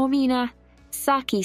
Mina. Saki,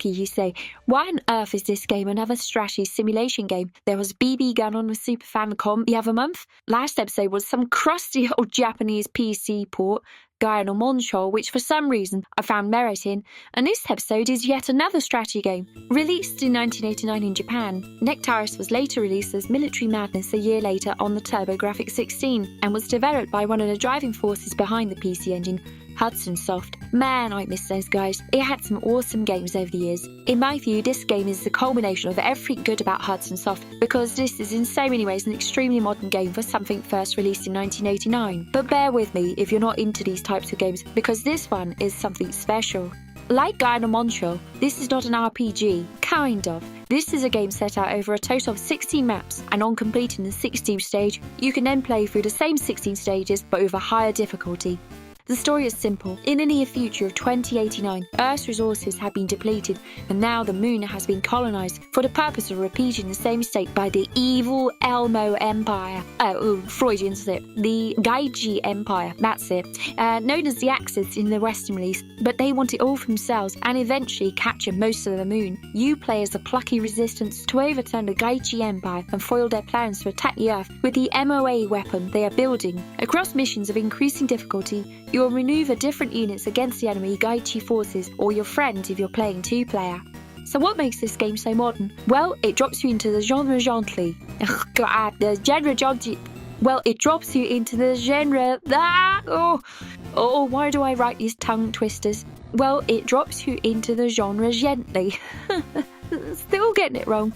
you say. Why on earth is this game another strategy simulation game? There was BB Gun on the Super Famicom the other month. Last episode was some crusty old Japanese PC port, Gaino Monshol, which for some reason I found merit in, and this episode is yet another strategy game. Released in 1989 in Japan, Nectaris was later released as Military Madness a year later on the Turbo Grafx-16, and was developed by one of the driving forces behind the PC Engine, Hudson Soft. Man, I miss those guys. It had some awesome games over the years. In my view, this game is the culmination of everything good about Hudson Soft, because this is in so many ways an extremely modern game for something first released in 1989. But bear with me if you're not into these types of games, because this one is something special. Like Gaino Monshol, this is not an RPG, kind of. This is a game set out over a total of 16 maps, and on completing the 16th stage, you can then play through the same 16 stages but with a higher difficulty. The story is simple. In the near future of 2089, Earth's resources have been depleted, and now the moon has been colonized for the purpose of repeating the same mistake by the evil Elmo Empire. Freudian slip. The Gaiji Empire, that's it. Known as the Axis in the Western release, but they want it all for themselves and eventually capture most of the moon. You play as a plucky resistance to overturn the Gaiji Empire and foil their plans to attack the Earth with the MOA weapon they are building. Across missions of increasing difficulty, you will maneuver different units against the enemy Gaiji forces or your friends if you're playing two-player. So what makes this game so modern? Well, it drops you into the genre gently. It drops you into the genre why do I write these tongue twisters? Well, it drops you into the genre gently. Still getting it wrong.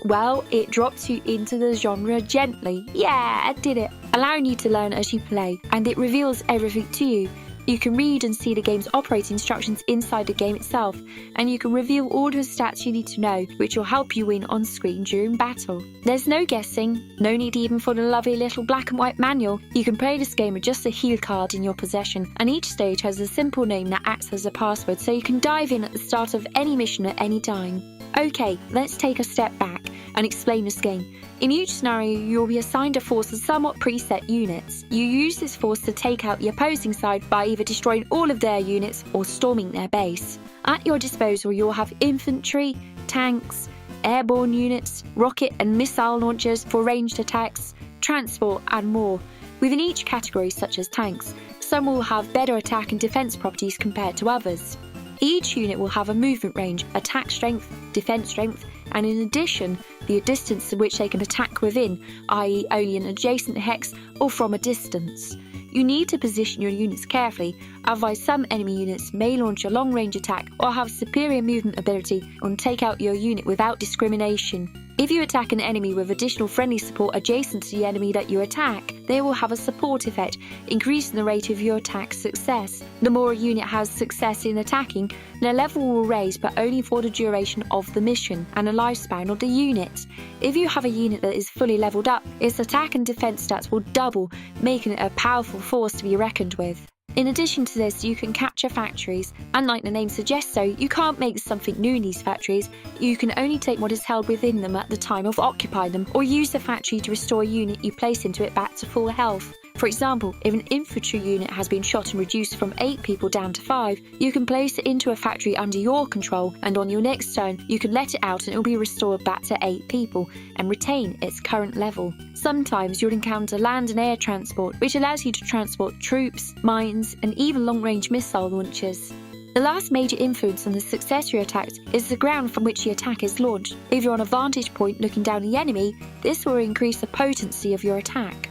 Well, it drops you into the genre gently. Yeah, I did it. Allowing you to learn as you play, and it reveals everything to you. You can read and see the game's operating instructions inside the game itself, and you can reveal all the stats you need to know, which will help you win on screen during battle. There's no guessing, no need even for the lovely little black and white manual. You can play this game with just a HuCard in your possession, and each stage has a simple name that acts as a password, so you can dive in at the start of any mission at any time. Okay, let's take a step back and explain this game. In each scenario, you'll be assigned a force of somewhat preset units. You use this force to take out the opposing side by either destroying all of their units or storming their base. At your disposal, you'll have infantry, tanks, airborne units, rocket and missile launchers for ranged attacks, transport and more. Within each category, such as tanks, some will have better attack and defense properties compared to others. Each unit will have a movement range, attack strength, defense strength, and in addition, the distance to which they can attack within, i.e. only an adjacent hex or from a distance. You need to position your units carefully, otherwise some enemy units may launch a long-range attack or have superior movement ability and take out your unit without discrimination. If you attack an enemy with additional friendly support adjacent to the enemy that you attack, they will have a support effect, increasing the rate of your attack's success. The more a unit has success in attacking, their level will raise, but only for the duration of the mission and the lifespan of the unit. If you have a unit that is fully leveled up, its attack and defense stats will double, making it a powerful force to be reckoned with. In addition to this, you can capture factories. Unlike the name suggests though, you can't make something new in these factories. You can only take what is held within them at the time of occupying them, or use the factory to restore a unit you place into it back to full health. For example, if an infantry unit has been shot and reduced from 8 people down to 5, you can place it into a factory under your control, and on your next turn, you can let it out and it will be restored back to 8 people and retain its current level. Sometimes you'll encounter land and air transport, which allows you to transport troops, mines, and even long-range missile launchers. The last major influence on the success of your attacks is the ground from which the attack is launched. If you're on a vantage point looking down the enemy, this will increase the potency of your attack.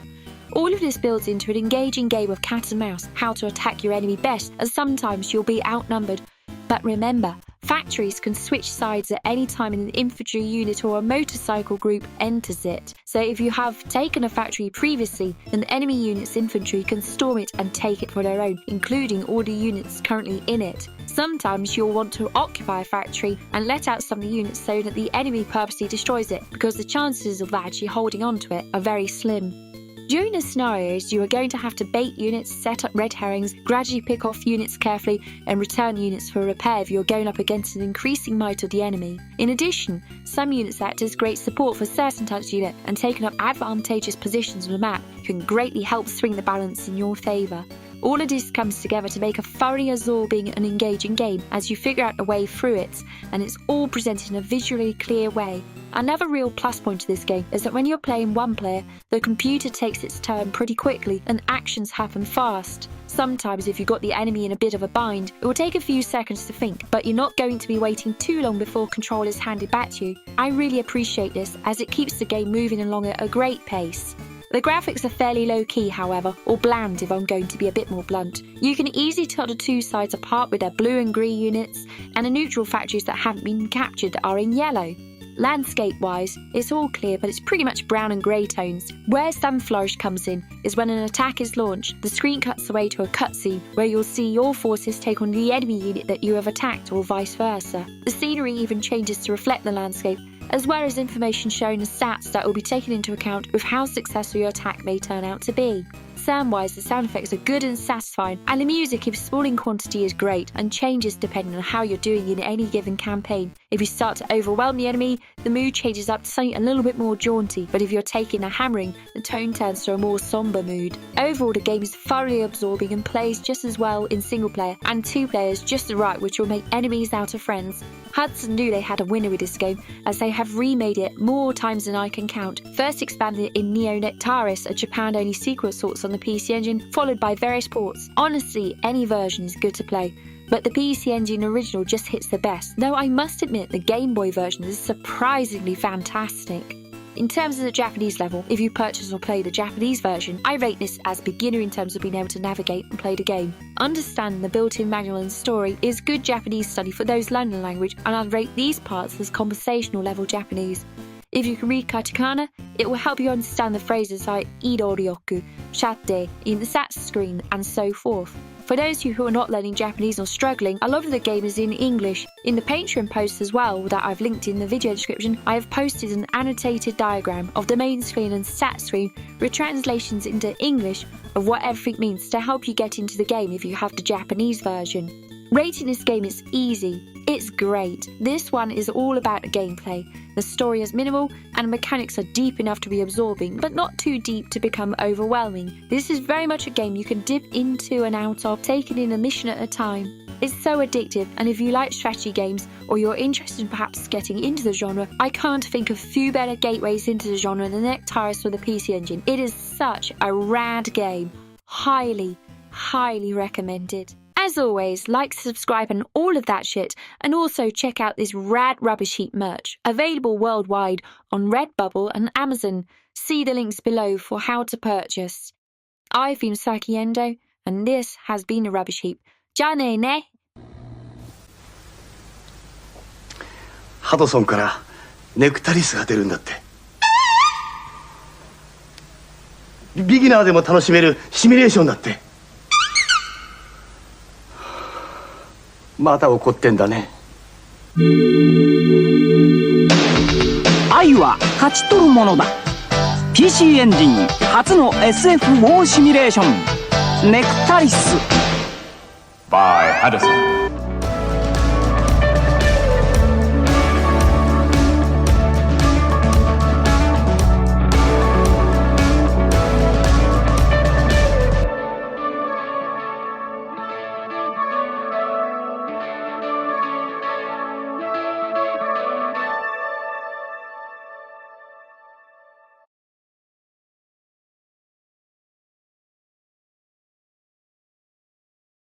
All of this builds into an engaging game of cat and mouse, how to attack your enemy best, as sometimes you'll be outnumbered. But remember, factories can switch sides at any time an infantry unit or a motorcycle group enters it. So if you have taken a factory previously, then the enemy unit's infantry can storm it and take it for their own, including all the units currently in it. Sometimes you'll want to occupy a factory and let out some of the units so that the enemy purposely destroys it, because the chances of actually holding on to it are very slim. During the scenarios, you are going to have to bait units, set up red herrings, gradually pick off units carefully, and return units for repair if you're going up against an increasing might of the enemy. In addition, some units act as great support for certain types of unit, and taking up advantageous positions on the map can greatly help swing the balance in your favour. All of this comes together to make a thoroughly absorbing and engaging game as you figure out a way through it, and it's all presented in a visually clear way. Another real plus point to this game is that when you're playing one player, the computer takes its turn pretty quickly and actions happen fast. Sometimes if you've got the enemy in a bit of a bind, it will take a few seconds to think, but you're not going to be waiting too long before control is handed back to you. I really appreciate this as it keeps the game moving along at a great pace. The graphics are fairly low-key, however, or bland if I'm going to be a bit more blunt. You can easily tell the two sides apart with their blue and green units, and the neutral factories that haven't been captured are in yellow. Landscape-wise, it's all clear, but it's pretty much brown and grey tones. Where some flourish comes in is when an attack is launched, the screen cuts away to a cutscene where you'll see your forces take on the enemy unit that you have attacked, or vice versa. The scenery even changes to reflect the landscape, as well as information showing the stats that will be taken into account with how successful your attack may turn out to be. Sound-wise, the sound effects are good and satisfying, and the music, if small in quantity, is great and changes depending on how you're doing in any given campaign. If you start to overwhelm the enemy, the mood changes up to something a little bit more jaunty, but if you're taking a hammering, the tone turns to a more somber mood. Overall, the game is thoroughly absorbing and plays just as well in single player, and two players just the right, which will make enemies out of friends. Hudson knew they had a winner with this game, as they have remade it more times than I can count. First expanded it in Nectaris, a Japan-only sequel of sorts on the PC Engine, followed by various ports. Honestly, any version is good to play, but the PC Engine original just hits the best, though I must admit the Game Boy version is surprisingly fantastic. In terms of the Japanese level, if you purchase or play the Japanese version, I rate this as beginner in terms of being able to navigate and play the game. Understanding the built-in manual and story is good Japanese study for those learning the language, and I'd rate these parts as conversational level Japanese. If you can read katakana, it will help you understand the phrases like idoryoku, shatte in the stats screen, and so forth. For those of you who are not learning Japanese or struggling, a lot of the game is in English. In the Patreon post as well, that I've linked in the video description, I have posted an annotated diagram of the main screen and stat screen with translations into English of what everything means to help you get into the game if you have the Japanese version. Rating this game is easy. It's great. This one is all about the gameplay. The story is minimal and the mechanics are deep enough to be absorbing, but not too deep to become overwhelming. This is very much a game you can dip into and out of, taking in a mission at a time. It's so addictive, and if you like strategy games or you're interested in perhaps getting into the genre, I can't think of few better gateways into the genre than Nectaris or the PC Engine. It is such a rad game. Highly, highly recommended. As always, like, subscribe and all of that shit, and also check out this rad Rubbish Heap merch, available worldwide on Redbubble and Amazon. See the links below for how to purchase. I've been Saki Endo, and this has been a Rubbish Heap. じゃあね。ハドソンからネクタリスが出るんだって。ビギナーでも楽しめるシミュレーションだって。また怒ってんだね。愛は勝ち取るものだ。 PC エンジン初の SF ウォーシミュレーションネクタリス by Hudson